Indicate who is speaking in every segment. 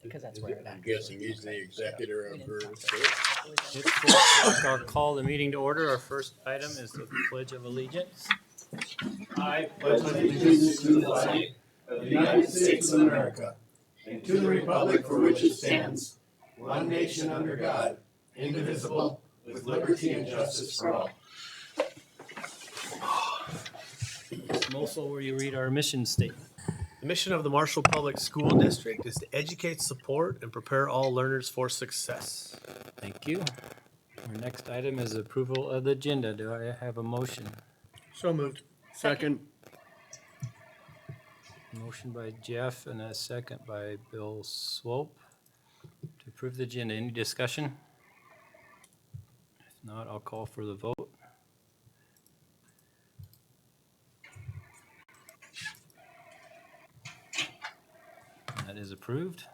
Speaker 1: Because that's where it
Speaker 2: I'm
Speaker 1: actually.
Speaker 2: guessing he's the executor of her.
Speaker 1: It's 4
Speaker 3: o'clock. I'll call the meeting to order. Our first item is the Pledge of Allegiance.
Speaker 4: I pledge allegiance to the flag of the United States of America and to the republic for which it stands, one nation under God, indivisible, with liberty and justice for all.
Speaker 3: Ms. Mosul, will you read our mission statement?
Speaker 5: The mission of the Marshall Public School District is to educate, support, and prepare all learners for success.
Speaker 3: Thank you. Our next item is approval of the agenda. Do I have a motion?
Speaker 5: So moved.
Speaker 1: Second.
Speaker 3: Motion by Jeff and a second by Bill Swope to approve the agenda. Any discussion? If not, I'll call for the vote. That is approved.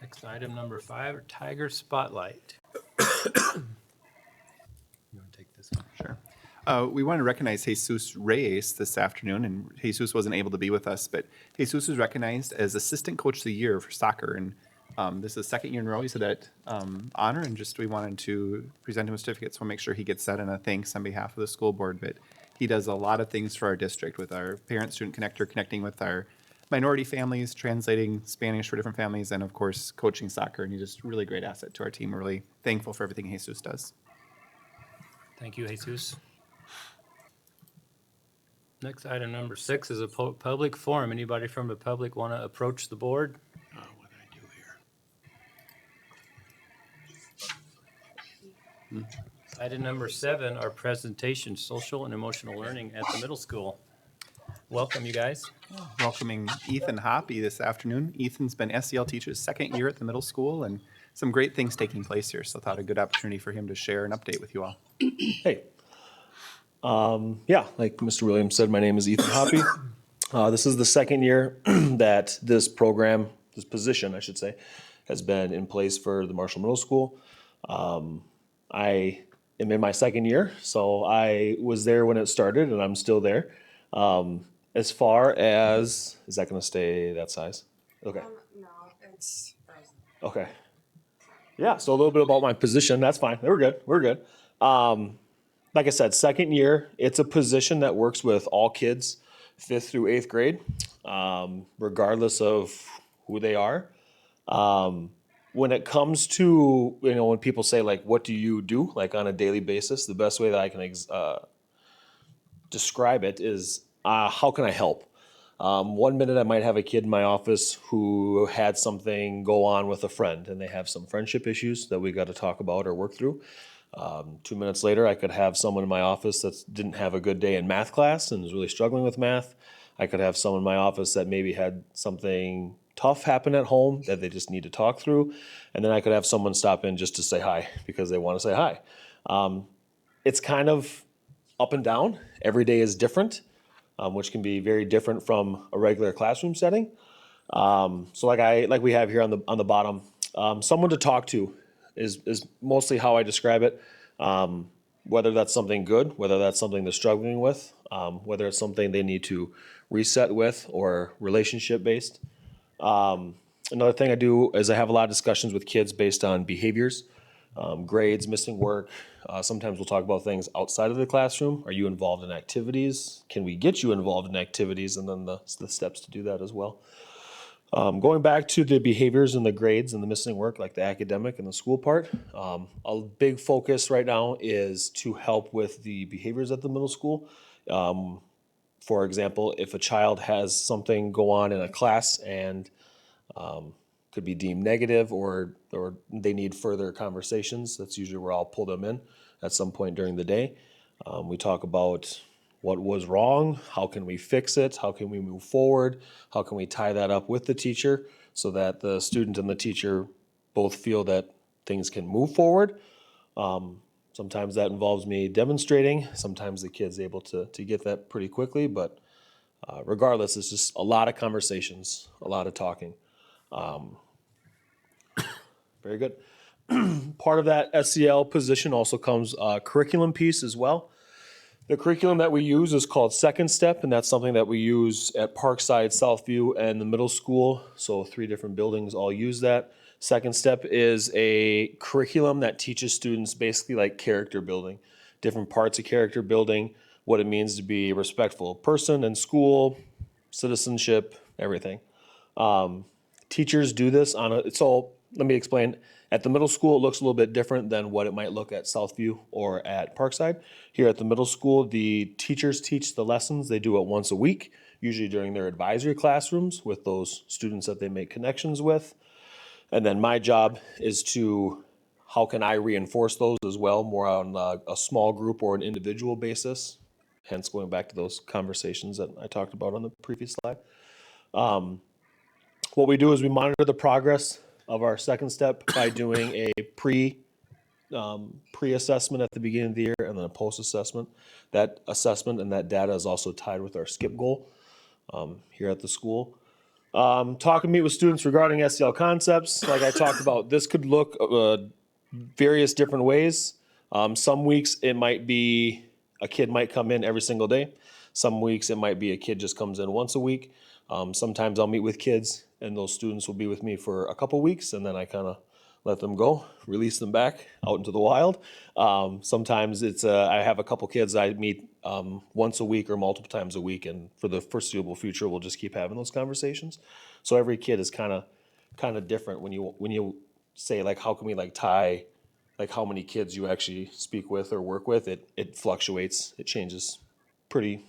Speaker 3: Next item, number 5, Tiger Spotlight. You want to take this one?
Speaker 6: Sure. We want to recognize Jesus Reyes this afternoon, and Jesus wasn't able to be with us, but Jesus was recognized as Assistant Coach of the Year for soccer, and this is the second year in a row he's had that honor, and just we wanted to present him a certificate, so we'll make sure he gets that and a thanks on behalf of the school board. But he does a lot of things for our district with our parent-student connector, connecting with our minority families, translating Spanish for different families, and of course, coaching soccer, and he's just a really great asset to our team. We're really thankful for everything Jesus does.
Speaker 3: Thank you, Jesus. Next item, number 6, is a public forum. Anybody from the public want to approach the board?
Speaker 2: What I do here.
Speaker 3: Item number 7, our presentation, social and emotional learning at the middle school. Welcome, you guys.
Speaker 6: Welcoming Ethan Hoppy this afternoon. Ethan's been SEL teacher's second year at the middle school, and some great things taking place here. So I thought a good opportunity for him to share an update with you all.
Speaker 7: Hey. Yeah, like Mr. Williams said, my name is Ethan Hoppy. This is the second year that this program, this position, I should say, has been in place for the Marshall Middle School. I am in my second year, so I was there when it started, and I'm still there. As far as, is that going to stay that size? Okay.
Speaker 8: No, it's frozen.
Speaker 7: Okay. Yeah, so a little bit about my position. That's fine. We're good. We're good. Like I said, second year, it's a position that works with all kids, 5th through 8th grade, regardless of who they are. When it comes to, when people say, like, what do you do, like, on a daily basis, the best way that I can describe it is, how can I help? 1 minute I might have a kid in my office who had something go on with a friend, and they have some friendship issues that we got to talk about or work through. 2 minutes later, I could have someone in my office that didn't have a good day in math class and was really struggling with math. I could have someone in my office that maybe had something tough happen at home that they just need to talk through. And then I could have someone stop in just to say hi because they want to say hi. It's kind of up and down. Every day is different, which can be very different from a regular classroom setting. So like we have here on the bottom, someone to talk to is mostly how I describe it. Whether that's something good, whether that's something they're struggling with, whether it's something they need to reset with or relationship based. Another thing I do is I have a lot of discussions with kids based on behaviors, grades, missing work. Sometimes we'll talk about things outside of the classroom. Are you involved in activities? Can we get you involved in activities? And then the steps to do that as well. Going back to the behaviors and the grades and the missing work, like the academic and the school part, a big focus right now is to help with the behaviors at the middle school. For example, if a child has something go on in a class and could be deemed negative or they need further conversations, that's usually where I'll pull them in at some point during the day. We talk about what was wrong, how can we fix it, how can we move forward, how can we tie that up with the teacher so that the student and the teacher both feel that things can move forward. Sometimes that involves me demonstrating, sometimes the kid's able to get that pretty quickly, but regardless, it's just a lot of conversations, a lot of talking. Very good. Part of that SEL position also comes curriculum piece as well. The curriculum that we use is called Second Step, and that's something that we use at Parkside, Southview, and the middle school. So 3 different buildings all use that. Second Step is a curriculum that teaches students basically like character building, different parts of character building, what it means to be a respectful person in school, citizenship, everything. Teachers do this so let me explain. At the middle school, it looks a little bit different than what it might look at Southview or at Parkside. Here at the middle school, the teachers teach the lessons. They do it once a week, usually during their advisory classrooms with those students that they make connections with. And then my job is how can I reinforce those as well, more on a small group or an individual basis, hence going back to those conversations that I talked about on the previous slide. What we do is we monitor the progress of our second step by doing a pre-assessment at the beginning of the year and then a post-assessment. That assessment and that data is also tied with our skip goal here at the school. Talk and meet with students regarding SEL concepts. Like I talked about, this could look various different ways. Some weeks it might be a kid might come in every single day. Some weeks it might be a kid just comes in once a week. Sometimes I'll meet with kids and those students will be with me for a couple weeks and then I kind of let them go, release them back out into the wild. Sometimes I have a couple kids I meet once a week or multiple times a week, and for the foreseeable future, we'll just keep having those conversations. So every kid is kind of different when you say like how can we like tie like how many kids you actually speak with or work with. It fluctuates, it changes pretty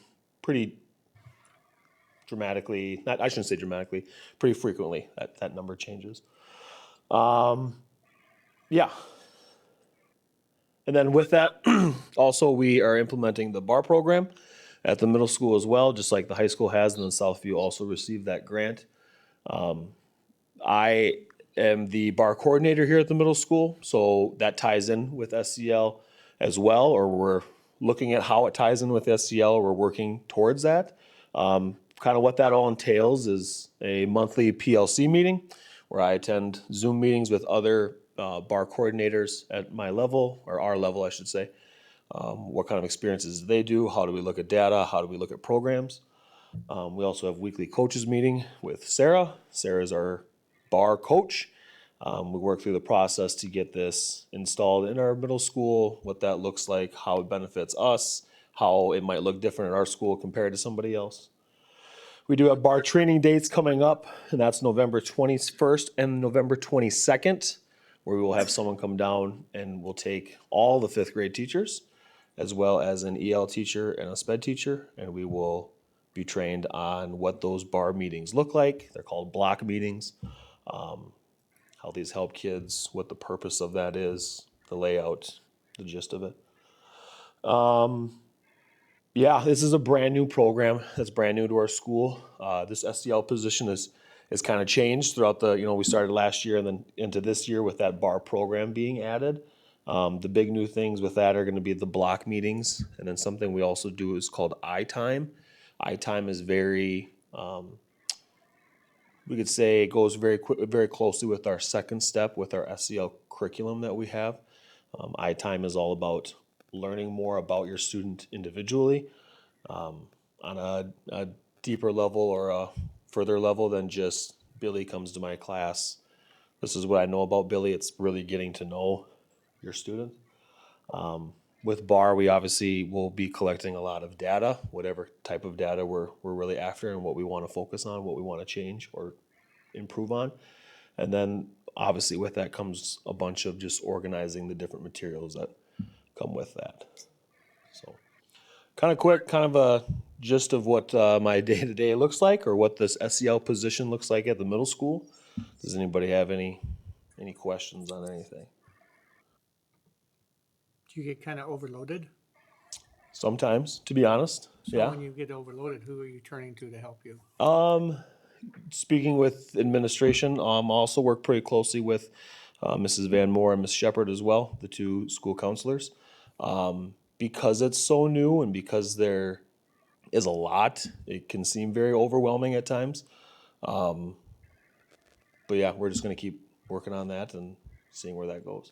Speaker 7: dramatically. I shouldn't say dramatically, pretty frequently. That number changes. Yeah. And then with that, also we are implementing the BAR program at the middle school as well, just like the high school has, and then Southview also received that grant. I am the BAR coordinator here at the middle school, so that ties in with SEL as well, or we're looking at how it ties in with SEL, we're working towards that. Kind of what that all entails is a monthly PLC meeting where I attend Zoom meetings with other BAR coordinators at my level, or our level, I should say. What kind of experiences do they do? How do we look at data? How do we look at programs? We also have weekly coaches meeting with Sarah. Sarah's our BAR coach. We work through the process to get this installed in our middle school, what that looks like, how it benefits us, how it might look different in our school compared to somebody else. We do have BAR training dates coming up, and that's November 21st and November 22nd, where we will have someone come down and we'll take all the 5th grade teachers, as well as an EL teacher and a SPED teacher, and we will be trained on what those BAR meetings look like. They're called block meetings, how these help kids, what the purpose of that is, the layout, the gist of it. Yeah, this is a brand new program that's brand new to our school. This SEL position is kind of changed throughout we started last year and then into this year with that BAR program being added. The big new things with that are going to be the block meetings, and then something we also do is called iTime. iTime is very, we could say it goes very closely with our second step with our SEL curriculum that we have. iTime is all about learning more about your student individually on a deeper level or a further level than just Billy comes to my class. This is what I know about Billy. It's really getting to know your student. With BAR, we obviously will be collecting a lot of data, whatever type of data we're really after and what we want to focus on, what we want to change or improve on. And then obviously with that comes a bunch of just organizing the different materials that come with that. So kind of quick, kind of a gist of what my day-to-day looks like or what this SEL position looks like at the middle school. Does anybody have any questions on anything?
Speaker 1: Do you get kind of overloaded?
Speaker 7: Sometimes, to be honest.
Speaker 1: So
Speaker 7: Yeah.
Speaker 1: when you get overloaded, who are you turning to help you?
Speaker 7: Speaking with administration, also work pretty closely with Mrs. Van Moore and Ms. Shepard as well, the 2 school counselors. Because it's so new and because there is a lot, it can seem very overwhelming at times. But yeah, we're just going to keep working on that and seeing where that goes.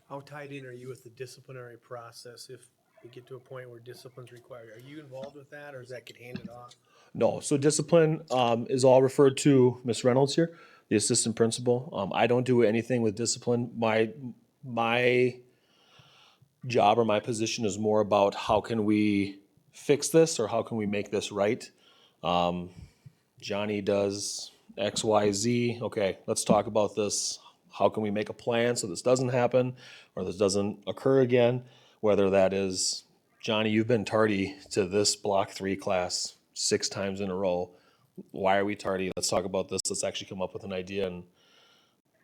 Speaker 5: How tied in are you with the disciplinary process if we get to a point where discipline's required? Are you involved with that or does that get handed off?
Speaker 7: No, so discipline is all referred to Miss Reynolds here, the assistant principal. I don't do anything with discipline. My job or my position is more about how can we fix this or how can we make this right. Johnny does X, Y, Z. Okay, let's talk about this. How can we make a plan so this doesn't happen or this doesn't occur again? Whether that is, Johnny, you've been tardy to this block 3 class 6 times in a row. Why are we tardy? Let's talk about this. Let's actually come up with an idea and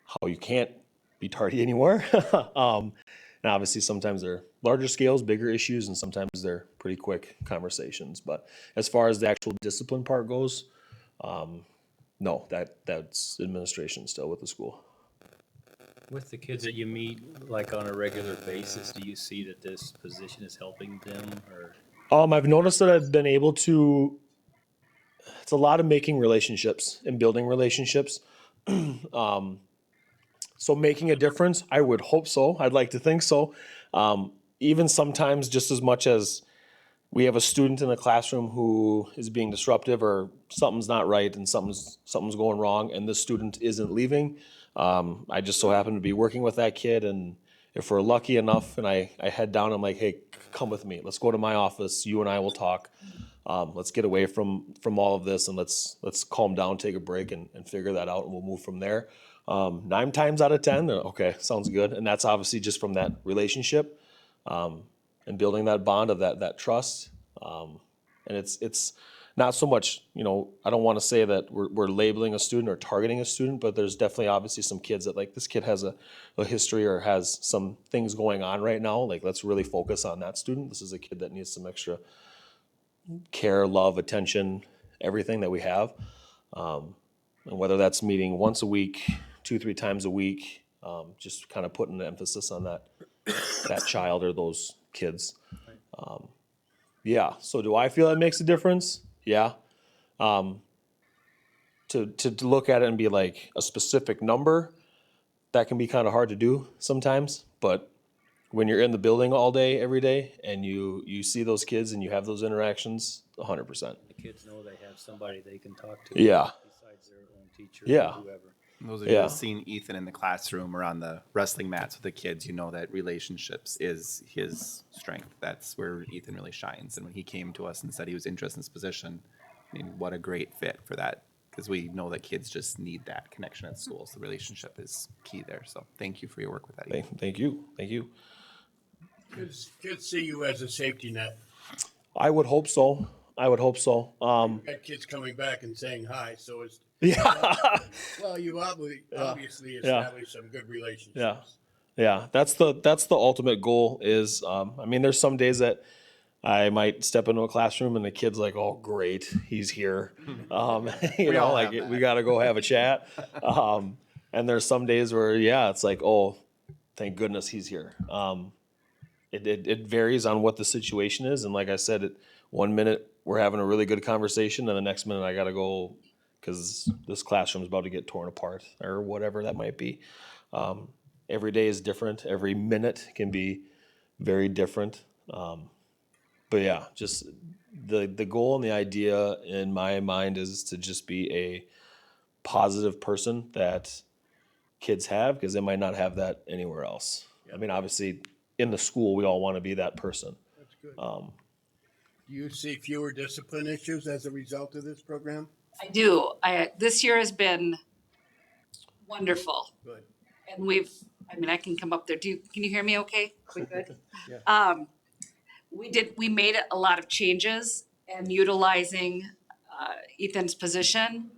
Speaker 7: how you can't be tardy anymore. And obviously sometimes they're larger scales, bigger issues, and sometimes they're pretty quick conversations. But as far as the actual discipline part goes, no, that's administration still with the school.
Speaker 3: With the kids that you meet, like on a regular basis, do you see that this position is helping them or?
Speaker 7: I've noticed that I've been able to, it's a lot of making relationships and building relationships. So making a difference, I would hope so. I'd like to think so. Even sometimes just as much as we have a student in the classroom who is being disruptive or something's not right and something's going wrong and this student isn't leaving. I just so happen to be working with that kid, and if we're lucky enough and I head down, I'm like, hey, come with me. Let's go to my office. You and I will talk. Let's get away from all of this and let's calm down, take a break and figure that out and we'll move from there. 9 times out of 10, okay, sounds good. And that's obviously just from that relationship and building that bond of that trust. And it's not so much, I don't want to say that we're labeling a student or targeting a student, but there's definitely obviously some kids that like this kid has a history or has some things going on right now. Like, let's really focus on that student. This is a kid that needs some extra care, love, attention, everything that we have. And whether that's meeting once a week, 2-3 times a week, just kind of putting the emphasis on that child or those kids. Yeah. So do I feel that makes a difference? Yeah. To look at it and be like a specific number, that can be kind of hard to do sometimes. But when you're in the building all day, every day, and you see those kids and you have those interactions, 100%.
Speaker 3: The kids know they have somebody they can talk to.
Speaker 7: Yeah.
Speaker 3: Besides their own teacher
Speaker 7: Yeah.
Speaker 3: or whoever.
Speaker 6: Those of you
Speaker 7: Yeah.
Speaker 6: who have seen Ethan in the classroom or on the wrestling mats with the kids, you know that relationships is his strength. That's where Ethan really shines. And when he came to us and said he was interested in this position, I mean, what a great fit for that. Because we know that kids just need that connection at school. So the relationship is key there. So thank you for your work with that, Ethan.
Speaker 7: Thank you. Thank you.
Speaker 2: Kids see you as a safety net.
Speaker 7: I would hope so.
Speaker 2: Got kids coming back and saying hi, so it's,
Speaker 7: Yeah.
Speaker 2: well, you obviously established some good relationships.
Speaker 7: Yeah. Yeah. That's the ultimate goal is, I mean, there's some days that I might step into a classroom and the kid's like, oh, great, he's here. You know,
Speaker 6: all
Speaker 7: like
Speaker 6: have that.
Speaker 7: we got to go have a chat. And there's some days where, yeah, it's like, oh, thank goodness he's here. It varies on what the situation is. And like I said, 1 minute we're having a really good conversation and the next minute I got to go because this classroom's about to get torn apart or whatever that might be. Every day is different. Every minute can be very different. But yeah, just the goal and the idea in my mind is to just be a positive person that kids have because they might not have that anywhere else. I mean, obviously in the school, we all want to be that person.
Speaker 2: That's good. Do you see fewer discipline issues as a result of this program?
Speaker 8: I do. This year has been wonderful.
Speaker 2: Good.
Speaker 8: And I can come up there. Can you hear me okay? We good?
Speaker 2: Yeah.
Speaker 8: We made a lot of changes and utilizing Ethan's position,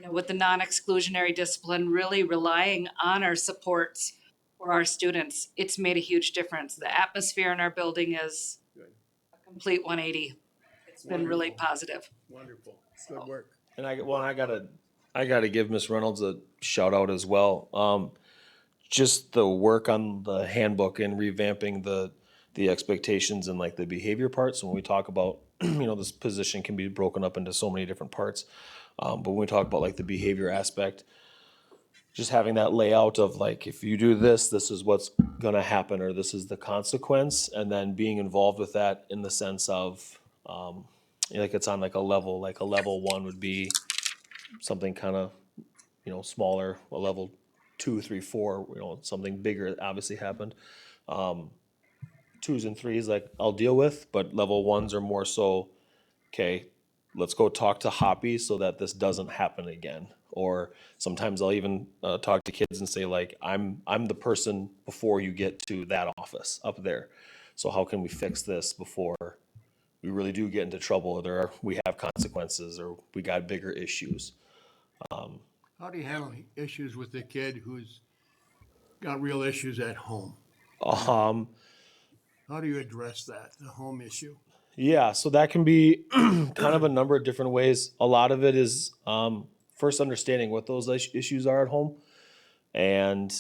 Speaker 8: with the non-exclusionary discipline, really relying on our supports for our students. It's made a huge difference. The atmosphere in our building is
Speaker 2: Good.
Speaker 8: a complete 180. It's been really
Speaker 2: Wonderful.
Speaker 8: positive.
Speaker 2: Wonderful. Good work.
Speaker 7: And I gotta give Miss Reynolds a shout out as well. Just the work on the handbook and revamping the expectations and like the behavior parts. When we talk about, this position can be broken up into so many different parts. But when we talk about like the behavior aspect, just having that layout of like, if you do this, this is what's gonna happen, or this is the consequence, and then being involved with that in the sense of, like it's on like a level 1 would be something kind of, smaller, a level 2, 3, 4, something bigger obviously happened. 2s and 3s, like I'll deal with, but level 1s are more so, okay, let's go talk to Hoppy so that this doesn't happen again. Or sometimes I'll even talk to kids and say like, I'm the person before you get to that office up there. So how can we fix this before we really do get into trouble, or we have consequences, or we got bigger issues?
Speaker 2: How do you handle issues with the kid who's got real issues at home?
Speaker 7: Um,
Speaker 2: How do you address that, the home issue?
Speaker 7: Yeah, so that can be kind of a number of different ways. A lot of it is first understanding what those issues are at home and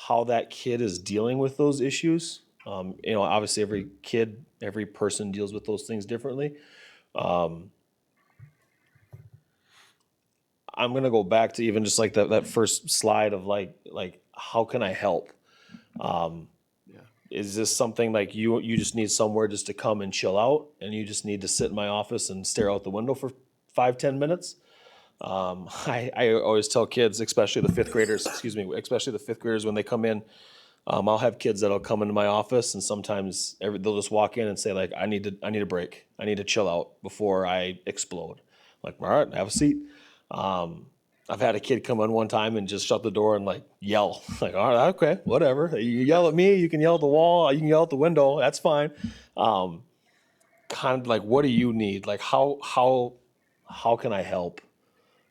Speaker 7: how that kid is dealing with those issues. Obviously every kid, every person deals with those things differently. I'm gonna go back to even just like that first slide of like how can I help? Is this something like you just need somewhere just to come and chill out, and you just need to sit in my office and stare out the window for 5-10 minutes? I always tell kids, especially the fifth graders, when they come in, I'll have kids that'll come into my office, and sometimes they'll just walk in and say like, I need a break. I need to chill out before I explode. I'm like, all right, have a seat. I've had a kid come in one time and just shut the door and like yell, like, all right, okay, whatever. You yell at me, you can yell at the wall, you can yell at the window, that's fine. Kind of like, what do you need? Like, how can I help?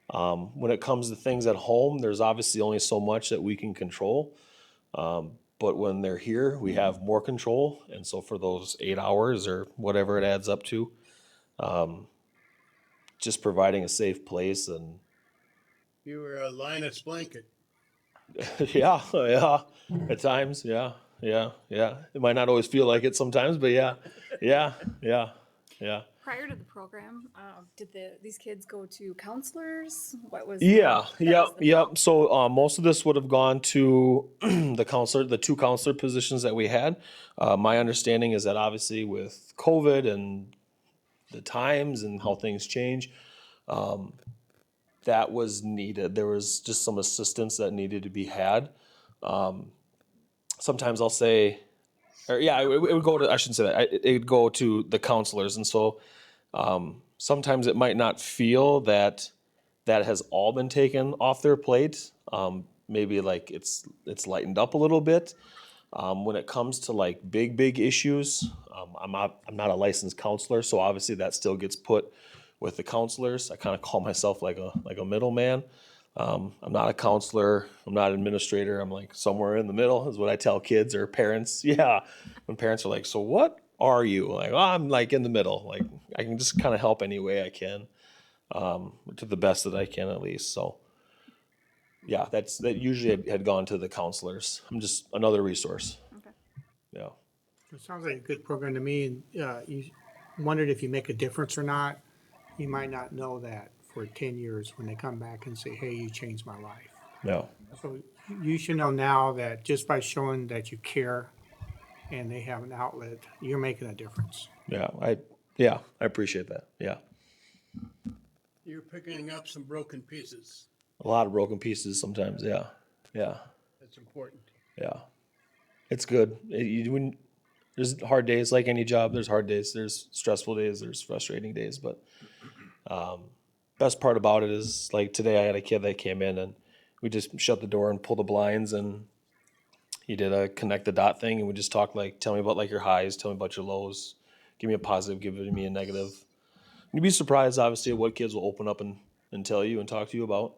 Speaker 7: When it comes to things at home, there's obviously only so much that we can control. But when they're here, we have more control. And so for those 8 hours or whatever it adds up to, just providing a safe place and
Speaker 2: You were a Linus blanket.
Speaker 7: yeah, at times, yeah. It might not always feel like it sometimes, but yeah.
Speaker 9: Prior to the program, did these kids go to counselors? What was?
Speaker 7: Yeah.
Speaker 9: that was the-
Speaker 7: So most of this would have gone to the 2 counselor positions that we had. My understanding is that obviously with COVID and the times and how things change, that was needed. There was just some assistance that needed to be had. Sometimes I'll say, it would go to, I shouldn't say that, it would go to the counselors. And so sometimes it might not feel that has all been taken off their plate. Maybe like it's lightened up a little bit. When it comes to like big issues, I'm not a licensed counselor, so obviously that still gets put with the counselors. I kind of call myself like a middleman. I'm not a counselor. I'm not an administrator. I'm like somewhere in the middle is what I tell kids or parents. Yeah, when parents are like, "So what are you?" Like, oh, I'm like in the middle. Like I can just kind of help any way I can, to the best that I can at least. So. Yeah, that usually had gone to the counselors. I'm just another resource.
Speaker 9: Okay.
Speaker 7: Yeah.
Speaker 1: It sounds like a good program to me, and you wondered if you make a difference or not. You might not know that for 10 years when they come back and say, hey, you changed my life.
Speaker 7: Yeah.
Speaker 1: So you should know now that just by showing that you care and they have an outlet, you're making a difference.
Speaker 7: Yeah. I appreciate that. Yeah.
Speaker 2: You're picking up some broken pieces.
Speaker 7: A lot of broken pieces sometimes. Yeah. Yeah.
Speaker 2: That's important.
Speaker 7: Yeah. It's good. There's hard days like any job. There's hard days. There's stressful days. There's frustrating days. But best part about it is like today I had a kid that came in and we just shut the door and pulled the blinds and he did a connect the dot thing and we just talked like, tell me about like your highs, tell me about your lows, give me a positive, give me a negative. You'd be surprised obviously at what kids will open up and tell you and talk to you about.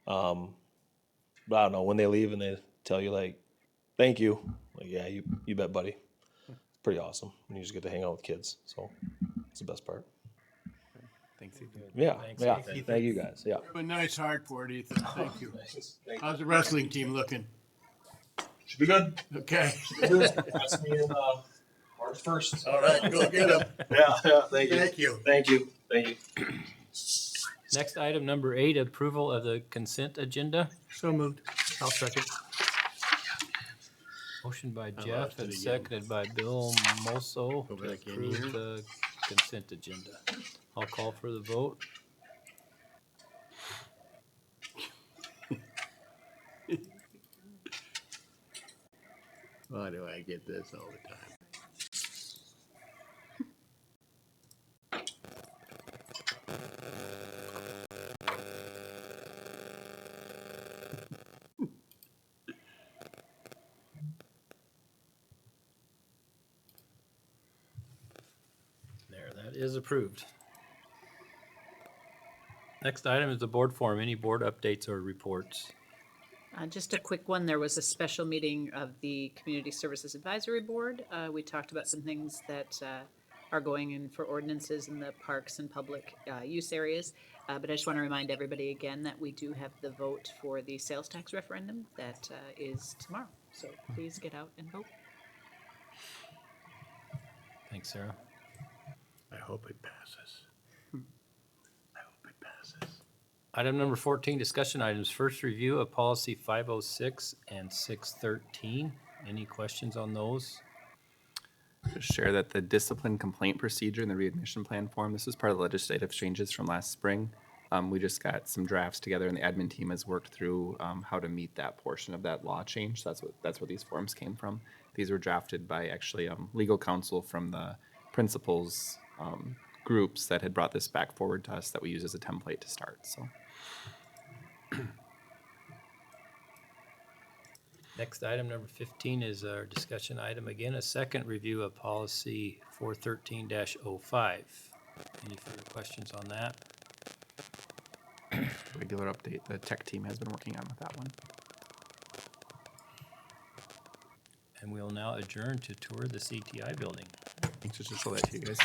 Speaker 7: But I don't know, when they leave and they tell you like, thank you. Like, yeah, you bet, buddy. It's pretty awesome. And you just get to hang out with kids. So it's the best part.
Speaker 6: Thanks, Ethan.
Speaker 7: Yeah.
Speaker 3: Thanks,
Speaker 7: Yeah.
Speaker 3: Ethan.
Speaker 7: Thank you guys. Yeah.
Speaker 2: You have a nice heart for it, Ethan. Thank you. How's the wrestling team looking?
Speaker 7: Should be good.
Speaker 2: Okay.
Speaker 7: That's me in March 1st.
Speaker 2: All right, go get them.
Speaker 7: Yeah. Thank you.
Speaker 2: Thank you.
Speaker 7: Thank you. Thank you.
Speaker 3: Next item, number 8, approval of the consent agenda.
Speaker 1: So moved.
Speaker 5: I'll second.
Speaker 3: Motion by
Speaker 2: I
Speaker 3: Jeff
Speaker 2: lost it
Speaker 3: and
Speaker 2: again.
Speaker 3: seconded by Bill Moso
Speaker 2: Go
Speaker 3: to
Speaker 2: back in here.
Speaker 3: approve the consent agenda. I'll call for the vote.
Speaker 2: Why do I get this all the time?
Speaker 3: There, that is approved. Next item is the board forum. Any board updates or reports?
Speaker 10: Just a quick one. There was a special meeting of the Community Services Advisory Board. We talked about some things that are going in for ordinances in the parks and public use areas. But I just want to remind everybody again that we do have the vote for the sales tax referendum that is tomorrow. So please get out and vote.
Speaker 3: Thanks, Sarah.
Speaker 2: I hope it passes. I hope it passes.
Speaker 3: Item number 14, discussion items. First review of policy 506 and 613. Any questions on those?
Speaker 6: Just share that the discipline complaint procedure and the readmission plan form, this is part of the legislative changes from last spring. We just got some drafts together and the admin team has worked through how to meet that portion of that law change. That's where these forms came from. These were drafted by actually legal counsel from the principals groups that had brought this back forward to us that we use as a template to start. So.
Speaker 3: Next item, number 15, is our discussion item. Again, a second review of policy 413-05. Any further questions on that?
Speaker 6: Regular update, the tech team has been working on with that one.
Speaker 3: And we'll now adjourn to tour the CTI building.
Speaker 6: Thanks, just to show that to you guys.